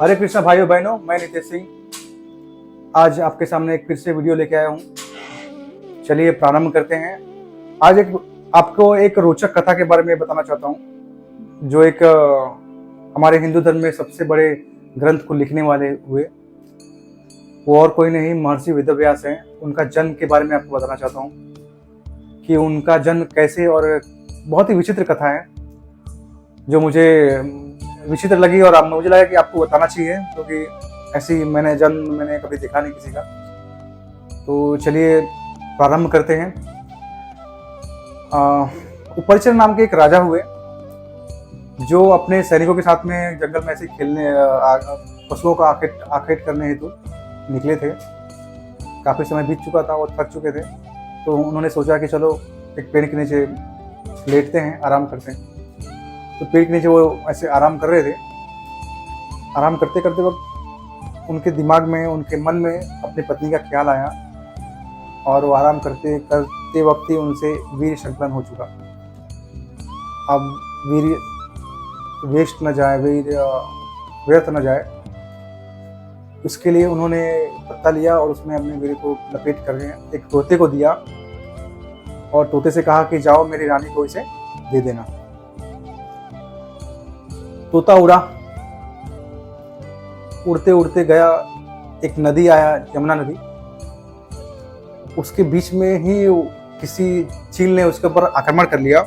हरे कृष्णा भाइयों बहनों, मैं नितेश सिंह आज आपके सामने एक फिर से वीडियो लेके आया हूँ। चलिए प्रारंभ करते हैं। आज आपको एक रोचक कथा के बारे में बताना चाहता हूँ, जो एक हमारे हिंदू धर्म में सबसे बड़े ग्रंथ को लिखने वाले हुए। वो और कोई नहीं, महर्षि वेदव्यास हैं। उनका जन्म के बारे में आपको बताना चाहता हूँ कि उनका जन्म कैसे, और बहुत ही विचित्र कथा है जो मुझे विचित्र लगी और अब मुझे लगा कि आपको बताना चाहिए, क्योंकि ऐसी मैंने कभी देखा नहीं किसी का। तो चलिए प्रारंभ करते हैं। उपरिचर नाम के एक राजा हुए, जो अपने सैनिकों के साथ में जंगल में ऐसे खेलने, पशुओं का आखेट करने हेतु निकले थे। काफ़ी समय बीत चुका था और थक चुके थे, तो उन्होंने सोचा कि चलो एक पेड़ के नीचे लेटते हैं, आराम करते हैं। तो पेड़ के नीचे वो ऐसे आराम कर रहे थे। आराम करते करते वक्त उनके दिमाग में, उनके मन में अपनी पत्नी का ख्याल आया, और वो आराम करते करते वक्त ही उनसे वीर संकलन हो चुका। अब वीर वेस्ट न जाए, वीर व्यर्थ न जाए, उसके लिए उन्होंने पत्ता लिया और उसमें अपने वीर को लपेट कर एक तोते को दिया, और तोते से कहा कि जाओ मेरी रानी को इसे दे देना। तोता उड़ते उड़ते गया। एक नदी आया, यमुना नदी। उसके बीच में ही किसी चील ने उसके ऊपर आक्रमण कर लिया,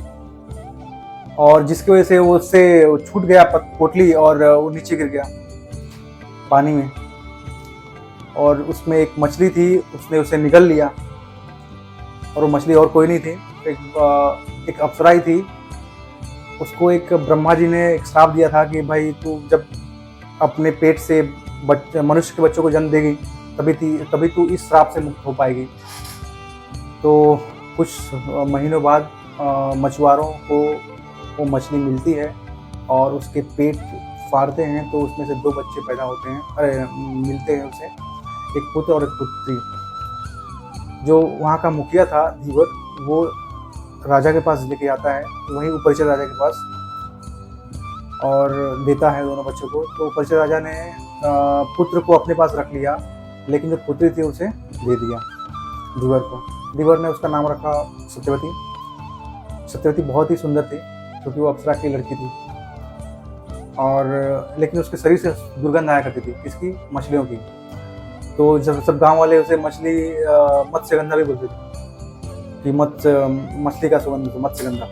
और जिसकी वजह से वो उससे छूट गया पोटली, और वो नीचे गिर गया पानी में। और उसमें एक मछली थी, उसने उसे निगल लिया, और वो मछली और कोई नहीं थी, एक अप्सरा ही थी। उसको एक ब्रह्मा जी ने एक श्राप दिया था कि भाई तू जब अपने पेट से मनुष्य के बच्चों को जन्म देगी, तभी तू इस श्राप से मुक्त हो पाएगी। तो कुछ महीनों बाद मछुआरों को वो मछली मिलती है, और उसके पेट फाड़ते हैं तो उसमें से 2 बच्चे पैदा होते हैं, मिलते हैं उसे, एक पुत्र और एक पुत्री। जो वहाँ का मुखिया था धीवर, वो राजा के पास लेके आता है, वहीं उपरिचर राजा के पास, और देता है दोनों बच्चों को। तो उपरिचर राजा ने पुत्र को अपने पास रख लिया, लेकिन जो पुत्री थी उसे दे दिया धीवर को। धीवर ने उसका नाम रखा सत्यवती। सत्यवती बहुत ही सुंदर थी, क्योंकि वो अप्सरा की लड़की थी, और लेकिन उसके शरीर से दुर्गंध आया करती थी। किसकी? मछलियों की। तो जब सब गांव वाले उसे मत्स्यगंधा भी बोलते थे कि मछली का सुगंध, मत्स्यगंधा।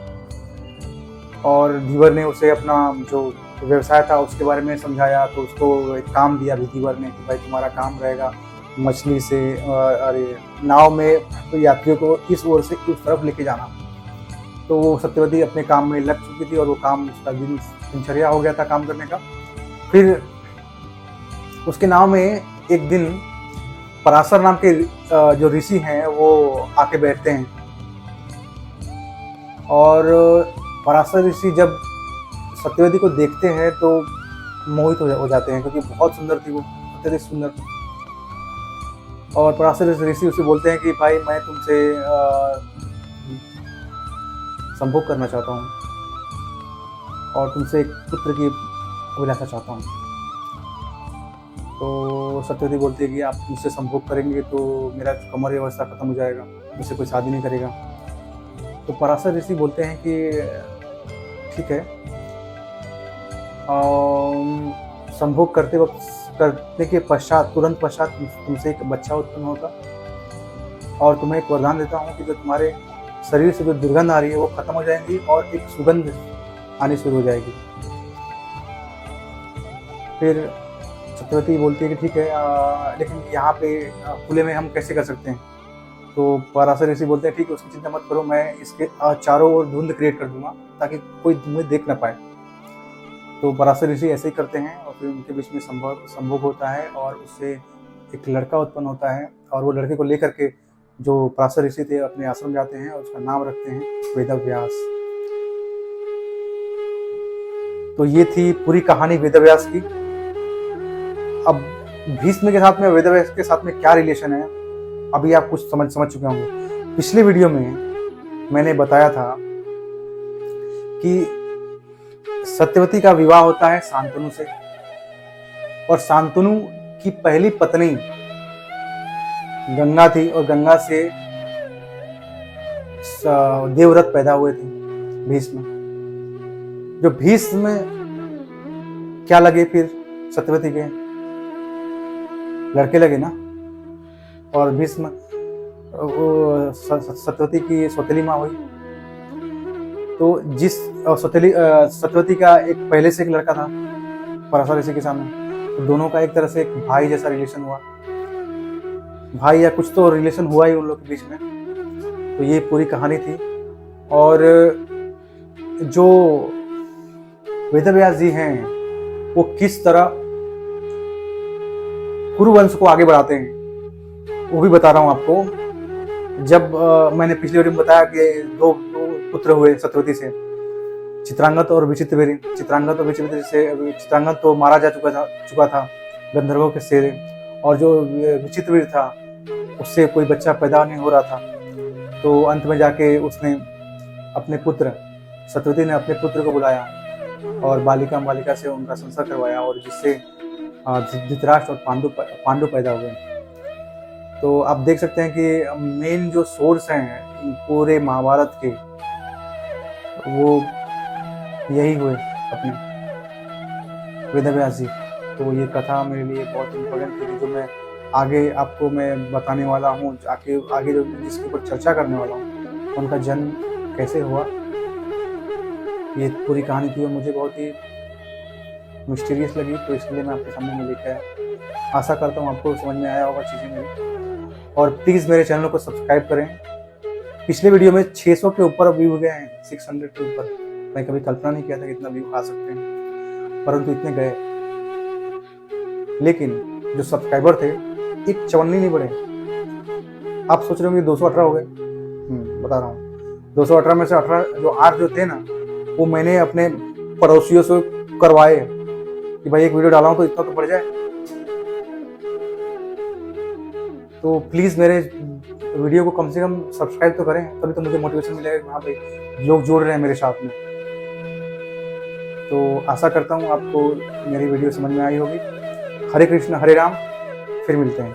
और धीवर ने उसे अपना जो व्यवसाय था उसके बारे में समझाया, तो उसको एक काम दिया भी धीवर ने कि भाई तुम्हारा काम रहेगा मछली से नाव में तो यात्रियों को इस ओर से उस तरफ लेके जाना। तो वो सत्यवती अपने काम में लग चुकी थी, और वो काम उसका दिनचर्या हो गया था काम करने का। फिर उसके नाव में एक दिन पराशर नाम के जो ऋषि हैं वो आके बैठते हैं, और पराशर ऋषि जब सत्यवती को देखते हैं तो मोहित हो जाते हैं, क्योंकि बहुत सुंदर थी वो, अत्यधिक सुंदर। और पराशर ऋषि उसे बोलते हैं कि भाई मैं तुमसे संभोग करना चाहता हूँ, और तुमसे एक पुत्र की अभिलाषा चाहता हूँ। तो सत्यवती बोलती है कि आप मुझसे संभोग करेंगे तो मेरा कमर व्यवस्था खत्म हो जाएगा, मुझसे कोई शादी नहीं करेगा। तो पराशर ऋषि बोलते हैं कि ठीक है, संभोग करने के तुरंत पश्चात तुमसे एक बच्चा उत्पन्न होगा, और तुम्हें एक वरदान देता हूँ कि जो तुम्हारे शरीर से जो दुर्गंध आ रही है वो खत्म हो जाएगी, और एक सुगंध आनी शुरू हो जाएगी। फिर सत्यवती बोलती है कि ठीक है, लेकिन यहाँ पे खुले में हम कैसे कर सकते हैं? तो पराशर ऋषि बोलते हैं ठीक है, उसकी चिंता मत करो, मैं इसके चारों ओर धुंध क्रिएट कर दूंगा ताकि कोई तुम्हें देख ना पाए। तो पराशर ऋषि ऐसे ही करते हैं, और फिर उनके बीच में संभोग होता है, और उससे एक लड़का उत्पन्न होता है। और वो लड़के को लेकर के जो पराशर ऋषि थे अपने आश्रम जाते हैं, और उसका नाम रखते हैं वेदव्यास। तो ये थी पूरी कहानी वेदव्यास की। अब भीष्म के साथ में, वेदव्यास के साथ में क्या रिलेशन है, अभी आप कुछ समझ चुके होंगे। पिछले वीडियो में मैंने बताया था कि सत्यवती का विवाह होता है शांतनु से, और शांतनु की पहली पत्नी गंगा थी और गंगा से देवव्रत पैदा हुए थे भीष्म। जो भीष्म क्या लगे फिर सत्यवती के लड़के लगे ना, और भीष्म सत्यवती की सौतेली माँ हुई। तो जिस सत्यवती का एक पहले से एक लड़का था पराशर ऋषि के सामने, तो दोनों का एक तरह से एक भाई जैसा रिलेशन हुआ, भाई या कुछ तो रिलेशन हुआ ही उन लोग के बीच में। तो ये पूरी कहानी थी। और जो वेदव्यास जी हैं वो किस तरह कुरुवंश को आगे बढ़ाते हैं वो भी बता रहा हूँ आपको। जब मैंने पिछले वीडियो में बताया कि दो पुत्र हुए सत्यवती से, चित्रांगद और विचित्रवीर्य। चित्रांगद और विचित्रवीर्य से चित्रांगद तो मारा जा चुका था गंधर्वों के से, और जो विचित्रवीर्य था उससे कोई बच्चा पैदा नहीं हो रहा था। तो अंत में जाके उसने अपने पुत्र सत्यवती ने अपने पुत्र को बुलाया और बालिका से उनका संस्कार करवाया, और जिससे धृतराष्ट्र और पांडु पैदा हुए। तो आप देख सकते हैं कि मेन जो सोर्स हैं पूरे महाभारत के वो यही हुए अपने वेदव्यास जी। तो ये कथा मेरे लिए बहुत इम्पोर्टेंट थी जो मैं आगे आपको मैं बताने वाला हूँ। आगे जो जिसके ऊपर चर्चा करने वाला हूँ उनका जन्म कैसे हुआ, ये पूरी कहानी थी और मुझे बहुत ही मिस्टीरियस लगी। तो इसलिए मैं आपके सामने में लेकर आया। आशा करता हूँ आपको समझ में आया होगा चीज़ें मेरी। और प्लीज़ मेरे चैनल को सब्सक्राइब करें। पिछले वीडियो में 600 के ऊपर व्यू हो गए हैं, 600 के ऊपर। मैं कभी कल्पना नहीं किया था कि इतना व्यू आ सकते हैं, परंतु इतने गए। लेकिन जो सब्सक्राइबर थे एक चवन्नी नहीं बढ़े। आप सोच रहे होंगे 218 हो गए, बता रहा हूँ 218 में से 18 जो 8 जो थे ना वो मैंने अपने पड़ोसियों से करवाए कि भाई एक वीडियो डाला हूँ तो इतना तो बढ़ जाए। तो प्लीज़ मेरे वीडियो को कम से कम सब्सक्राइब तो करें, तभी तो मुझे मोटिवेशन मिलेगा कि हाँ भाई लोग जुड़ रहे हैं मेरे साथ में। तो आशा करता हूँ आपको मेरी वीडियो समझ में आई होगी। हरे कृष्ण हरे राम, फिर मिलते हैं।